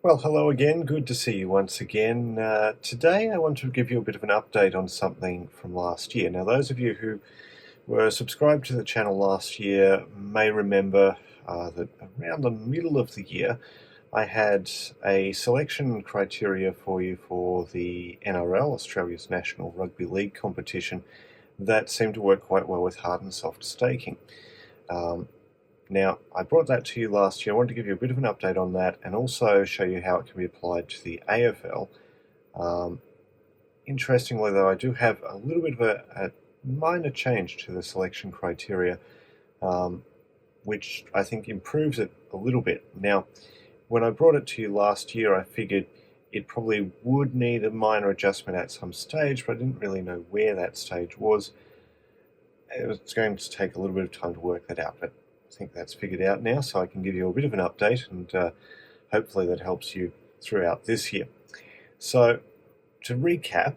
Well, hello again. Good to see you once again. Today I want to give you a bit of an update on something from last year. Now, those of you who were subscribed to the channel last year may remember that around the middle of the year I had a selection criteria for you for the NRL, Australia's National Rugby League competition, that seemed to work quite well with hard and soft staking. Now, I brought that to you last year. I wanted to give you a bit of an update on that and also show you how it can be applied to the AFL. Interestingly, though, I do have a little bit of a minor change to the selection criteria, which I think improves it a little bit. Now, when I brought it to you last year, I figured it probably would need a minor adjustment at some stage, but I didn't really know where that stage was. It was going to take a little bit of time to work that out, but I think that's figured out now, so I can give you a bit of an update, and hopefully that helps you throughout this year. So, to recap,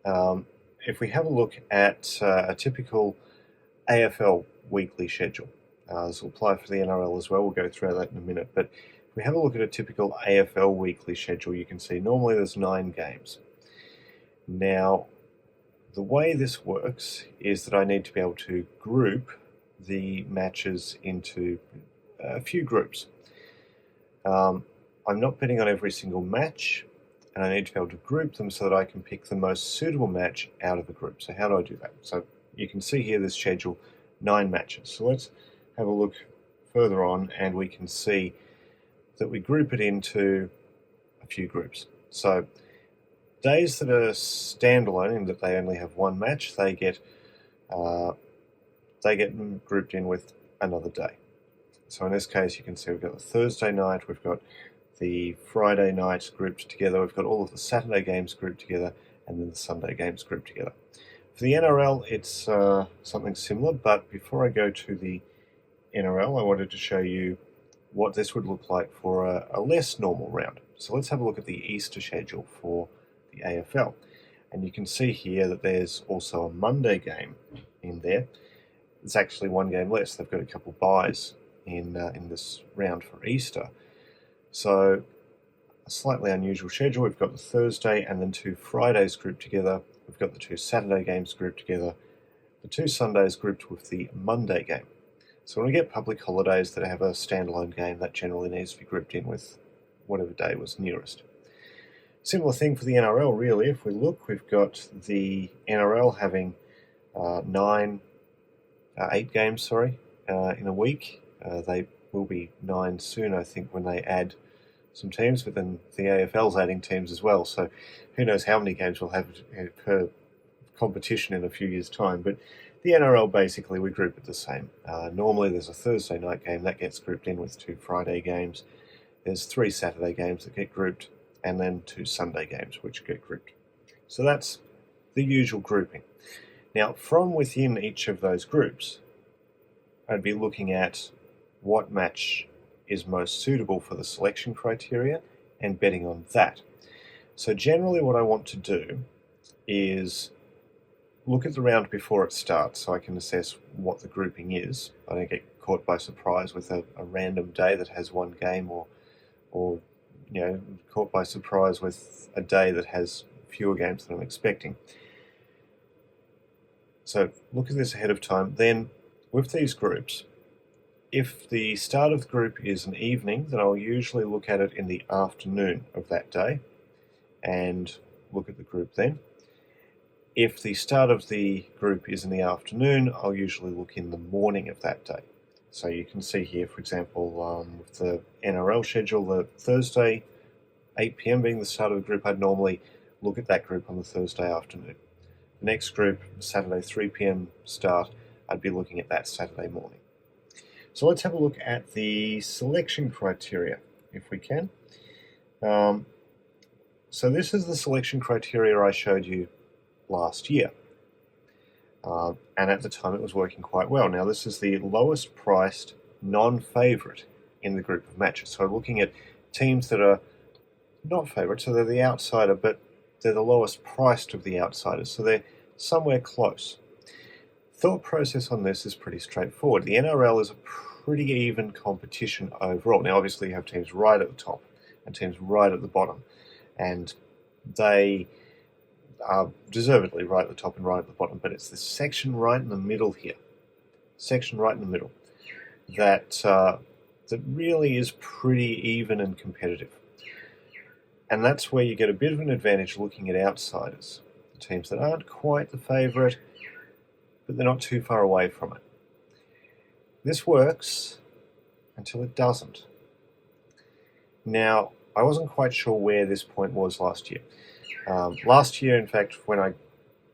if we have a look at a typical AFL weekly schedule, this will apply for the NRL as well, we'll go through that in a minute, but if we have a look at a typical AFL weekly schedule, you can see normally there's 9 games. Now, the way this works is that I need to be able to group the matches into a few groups. I'm not betting on every single match, and I need to be able to group them so that I can pick the most suitable match out of a group. So how do I do that? So you can see here this schedule, 9 matches. So let's have a look further on, and we can see that we group it into a few groups. So days that are standalone, in that they only have one match, they get grouped in with another day. So in this case, you can see we've got the Thursday night, we've got the Friday night grouped together, we've got all of the Saturday games grouped together, and then the Sunday games grouped together. For the NRL, it's something similar, but before I go to the NRL, I wanted to show you what this would look like for a less normal round. So let's have a look at the Easter schedule for the AFL. And you can see here that there's also a Monday game in there. It's actually one game less. They've got a couple buys in this round for Easter. So a slightly unusual schedule. We've got the Thursday and then 2 Fridays grouped together. We've got the 2 Saturday games grouped together. The 2 Sundays grouped with the Monday game. So when we get public holidays that have a standalone game, that generally needs to be grouped in with whatever day was nearest. Similar thing for the NRL, really. If we look, we've got the NRL having 8 games, in a week. They will be 9 soon, I think, when they add some teams, but then the AFL's adding teams as well, so who knows how many games we'll have per competition in a few years' time. But the NRL, basically, we group it the same. Normally there's a Thursday night game that gets grouped in with 2 Friday games. There's 3 Saturday games that get grouped, and then 2 Sunday games which get grouped. So that's the usual grouping. Now, from within each of those groups, I'd be looking at what match is most suitable for the selection criteria and betting on that. So generally what I want to do is look at the round before it starts so I can assess what the grouping is. I don't get caught by surprise with a random day that has one game, or caught by surprise with a day that has fewer games than I'm expecting. So look at this ahead of time. Then with these groups, if the start of the group is an evening, then I'll usually look at it in the afternoon of that day and look at the group then. If the start of the group is in the afternoon, I'll usually look in the morning of that day. So you can see here, for example, with the NRL schedule, the Thursday, 8 p.m. being the start of the group, I'd normally look at that group on the Thursday afternoon. The next group, Saturday 3 p.m. start, I'd be looking at that Saturday morning. So let's have a look at the selection criteria, if we can. So this is the selection criteria I showed you last year. And at the time it was working quite well. Now this is the lowest priced non-favourite in the group of matches. So looking at teams that are not favourites, so they're the outsider, but they're the lowest priced of the outsiders, so they're somewhere close. Thought process on this is pretty straightforward. The NRL is a pretty even competition overall. Now obviously you have teams right at the top, and teams right at the bottom. And they are deservedly right at the top and right at the bottom, but it's this section right in the middle here, that really is pretty even and competitive. And that's where you get a bit of an advantage looking at outsiders, the teams that aren't quite the favourite, but they're not too far away from it. This works until it doesn't. Now, I wasn't quite sure where this point was last year. Last year, in fact, when I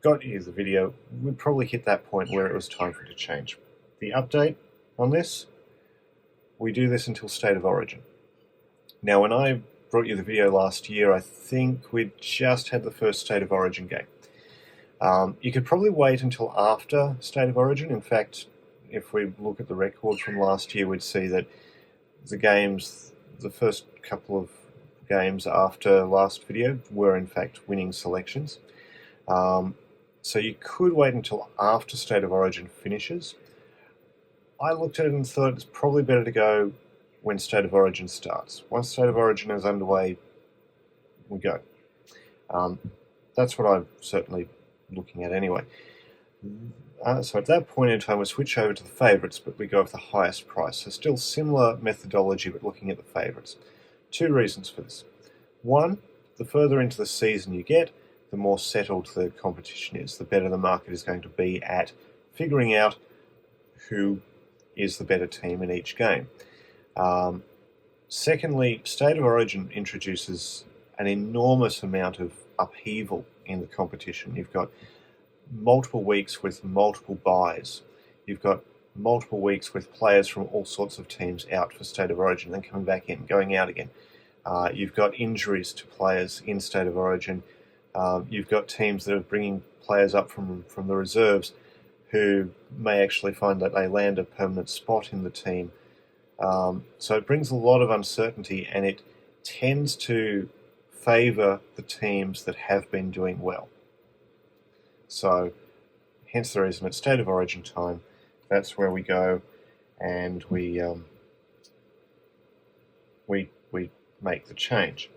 got you the video, we probably hit that point where it was time for it to change. The update on this, we do this until State of Origin. Now, when I brought you the video last year, I think we'd just had the first State of Origin game. You could probably wait until after State of Origin. In fact, if we look at the record from last year, we'd see that the first couple of games after last video were in fact winning selections. So you could wait until after State of Origin finishes. I looked at it and thought it's probably better to go when State of Origin starts. Once State of Origin is underway, we go. That's what I'm certainly looking at anyway. So at that point in time, we switch over to the favourites, but we go with the highest price. So still similar methodology, but looking at the favourites. Two reasons for this. One, the further into the season you get, the more settled the competition is, the better the market is going to be at figuring out who is the better team in each game. Secondly, State of Origin introduces an enormous amount of upheaval in the competition. You've got multiple weeks with multiple buys. You've got multiple weeks with players from all sorts of teams out for State of Origin, then coming back in, going out again. You've got injuries to players in State of Origin. You've got teams that are bringing players up from the reserves who may actually find that they land a permanent spot in the team. So it brings a lot of uncertainty, and it tends to favour the teams that have been doing well. So hence the reason at State of Origin time, that's where we go and we make the change.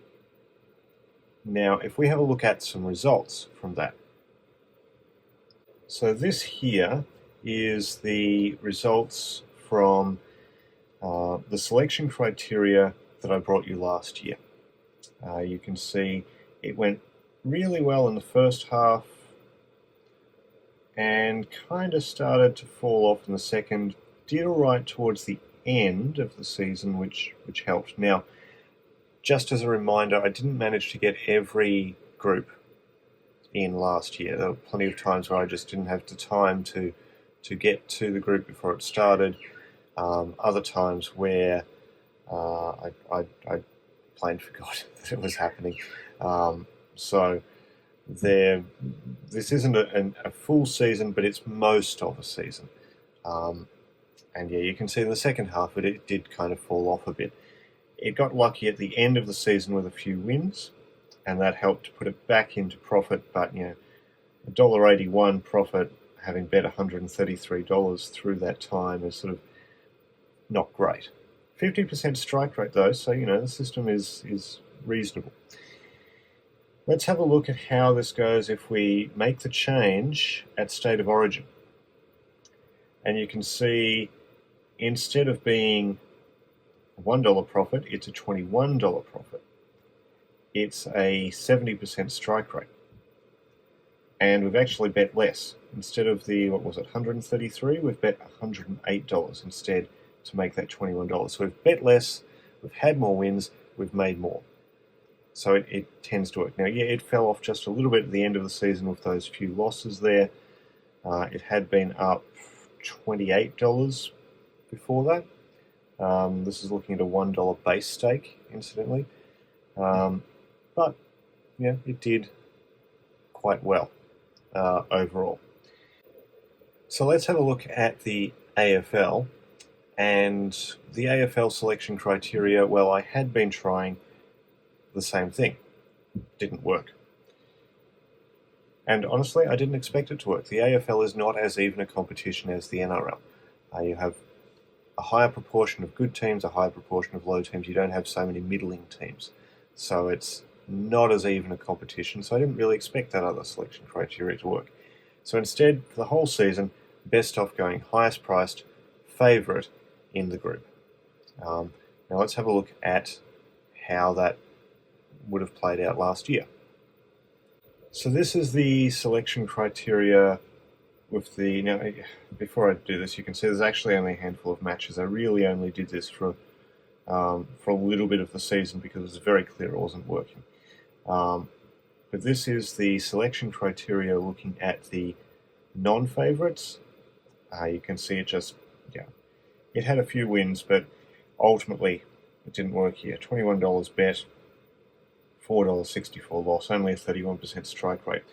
Now, if we have a look at some results from that. So this here is the results from the selection criteria that I brought you last year. You can see it went really well in the first half and kind of started to fall off in the second. Did all right towards the end of the season, which helped. Now, just as a reminder, I didn't manage to get every group in last year. There were plenty of times where I just didn't have the time to get to the group before it started. Other times where I plain forgot that it was happening. So this isn't a full season, but it's most of a season. And yeah, you can see in the second half it did kind of fall off a bit. It got lucky at the end of the season with a few wins, and that helped to put it back into profit. But $1.81 profit, having bet $133 through that time, is sort of not great. 50% strike rate though, so the system is reasonable. Let's have a look at how this goes if we make the change at State of Origin. And you can see instead of being a $1 profit, it's a $21 profit. It's a 70% strike rate. And we've actually bet less. Instead of the, $133, we've bet $108 instead to make that $21. So we've bet less, we've had more wins, we've made more. So it tends to work. Now, yeah, it fell off just a little bit at the end of the season with those few losses there. It had been up $28 before that. This is looking at a $1 base stake, incidentally. But, yeah, it did quite well overall. So let's have a look at the AFL. And the AFL selection criteria, well, I had been trying the same thing. Didn't work. And honestly, I didn't expect it to work. The AFL is not as even a competition as the NRL. You have a higher proportion of good teams, a higher proportion of low teams. You don't have so many middling teams. so it's not as even a competition, so I didn't really expect that other selection criteria to work. So instead, for the whole season, best off going highest priced favourite in the group. Now let's have a look at how that would have played out last year. So this is the selection criteria with the, now before I do this, you can see there's actually only a handful of matches. I really only did this for a little bit of the season because it was very clear it wasn't working. But this is the selection criteria looking at the non-favourites. You can see it just, it had a few wins, but ultimately it didn't work here. $21 bet, $4.64 loss, only a 31% strike rate.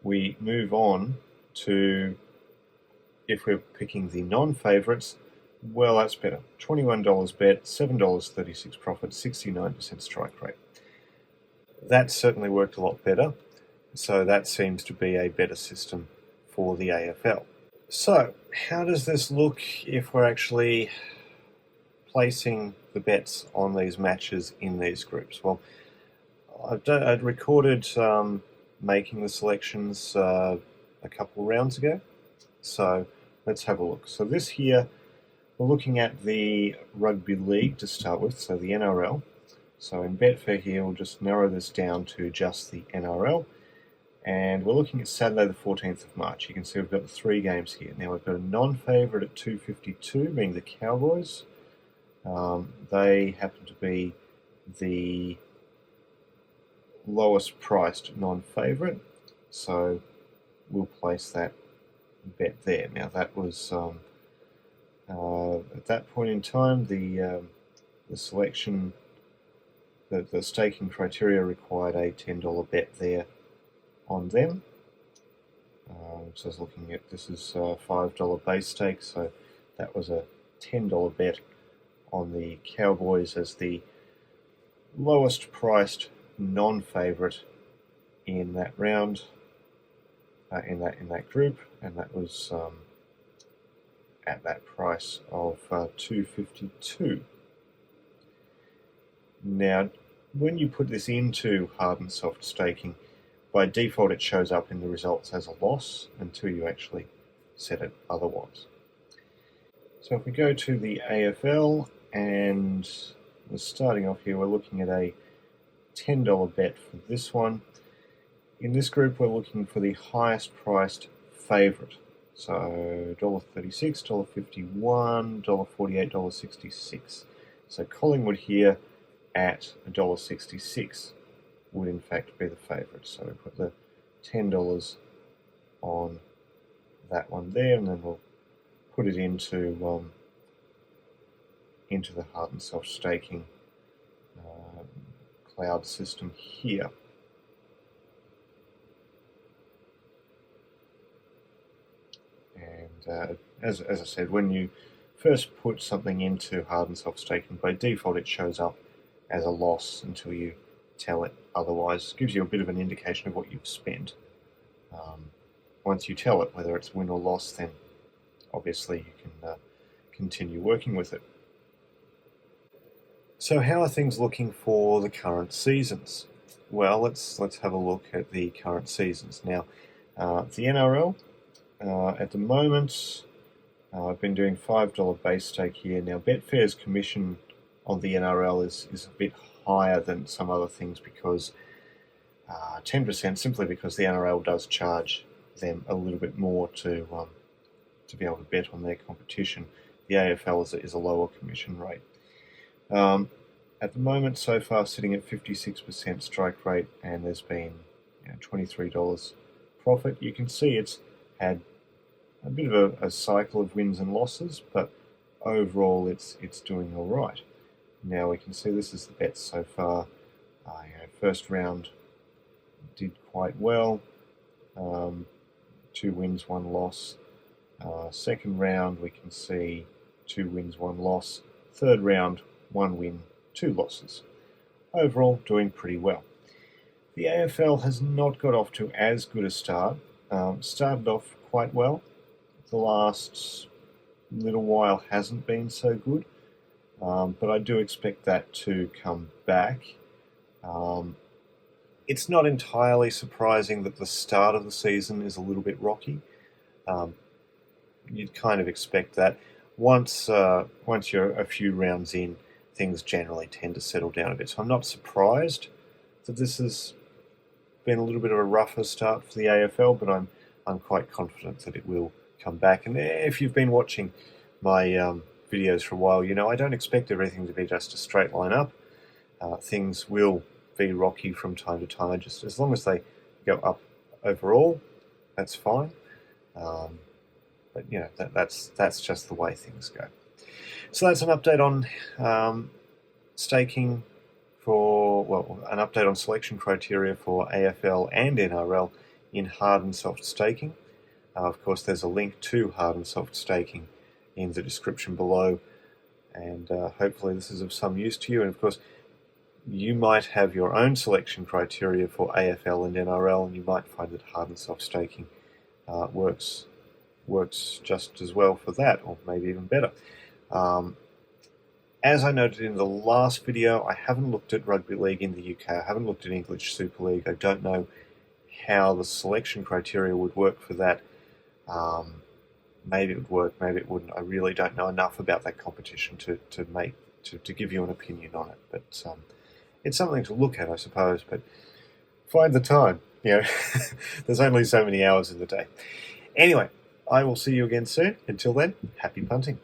We move on to, if we're picking the non-favourites, well, that's better. $21 bet, $7.36 profit, 69% strike rate. That certainly worked a lot better, so that seems to be a better system for the AFL. So, how does this look if we're actually placing the bets on these matches in these groups? Well, I'd recorded making the selections a couple rounds ago, so let's have a look. So this here, we're looking at the rugby league to start with, so the NRL. So in Betfair here, we'll just narrow this down to just the NRL. And we're looking at Saturday the 14th of March. You can see we've got the 3 games here. Now we've got a non-favourite at $2.52, being the Cowboys. They happen to be the lowest priced non-favourite, so we'll place that bet there. Now that was, at that point in time, the selection, the staking criteria required a $10 bet there on them. So I was looking at, this is a $5 base stake, so that was a $10 bet on the Cowboys as the lowest priced non-favourite in that round, in that group, and that was at that price of $2.52. Now, when you put this into hard and soft staking, by default it shows up in the results as a loss until you actually set it otherwise. So if we go to the AFL, and we're starting off here, we're looking at a $10 bet for this one. In this group, we're looking for the highest priced favourite. So $1.36, $1.51, $1.48, $1.66. So Collingwood here at $1.66 would in fact be the favourite. So we put the $10 on that one there, and then we'll put it into the hard and soft staking cloud system here. And as I said, when you first put something into hard and soft staking, by default it shows up as a loss until you tell it otherwise. It gives you a bit of an indication of what you've spent. Once you tell it whether it's win or loss, then obviously you can continue working with it. So how are things looking for the current seasons? Well, let's have a look at the current seasons. Now, the NRL, at the moment, I've been doing $5 base stake here. Now, Betfair's commission on the NRL is a bit higher than some other things because 10%, simply because the NRL does charge them a little bit more to be able to bet on their competition. The AFL is a lower commission rate. At the moment, so far, sitting at 56% strike rate, and there's been $23 profit. You can see it's had a bit of a cycle of wins and losses, but overall it's doing all right. Now we can see this is the bets so far. First round did quite well, 2 wins, 1 loss. Second round we can see 2 wins, 1 loss. Third round, 1 win, 2 losses. Overall, doing pretty well. The AFL has not got off to as good a start. Started off quite well. The last little while hasn't been so good, but I do expect that to come back. It's not entirely surprising that the start of the season is a little bit rocky. You'd kind of expect that. Once you're a few rounds in, things generally tend to settle down a bit. So I'm not surprised that this has been a little bit of a rougher start for the AFL, but I'm quite confident that it will come back. And if you've been watching my videos for a while, you know I don't expect everything to be just a straight line up. Things will be rocky from time to time. Just as long as they go up overall, that's fine. But you know that's just the way things go. So that's an update on staking an update on selection criteria for AFL and NRL in hard and soft staking. Of course, there's a link to hard and soft staking in the description below, and hopefully this is of some use to you. And of course, you might have your own selection criteria for AFL and NRL, and you might find that hard and soft staking works just as well for that, or maybe even better. As I noted in the last video, I haven't looked at rugby league in the UK. I haven't looked at English Super League. I don't know how the selection criteria would work for that. Maybe it would work, maybe it wouldn't. I really don't know enough about that competition to give you an opinion on it. But it's something to look at, I suppose. But find the time. You know, there's only so many hours in the day. Anyway, I will see you again soon. Until then, happy punting.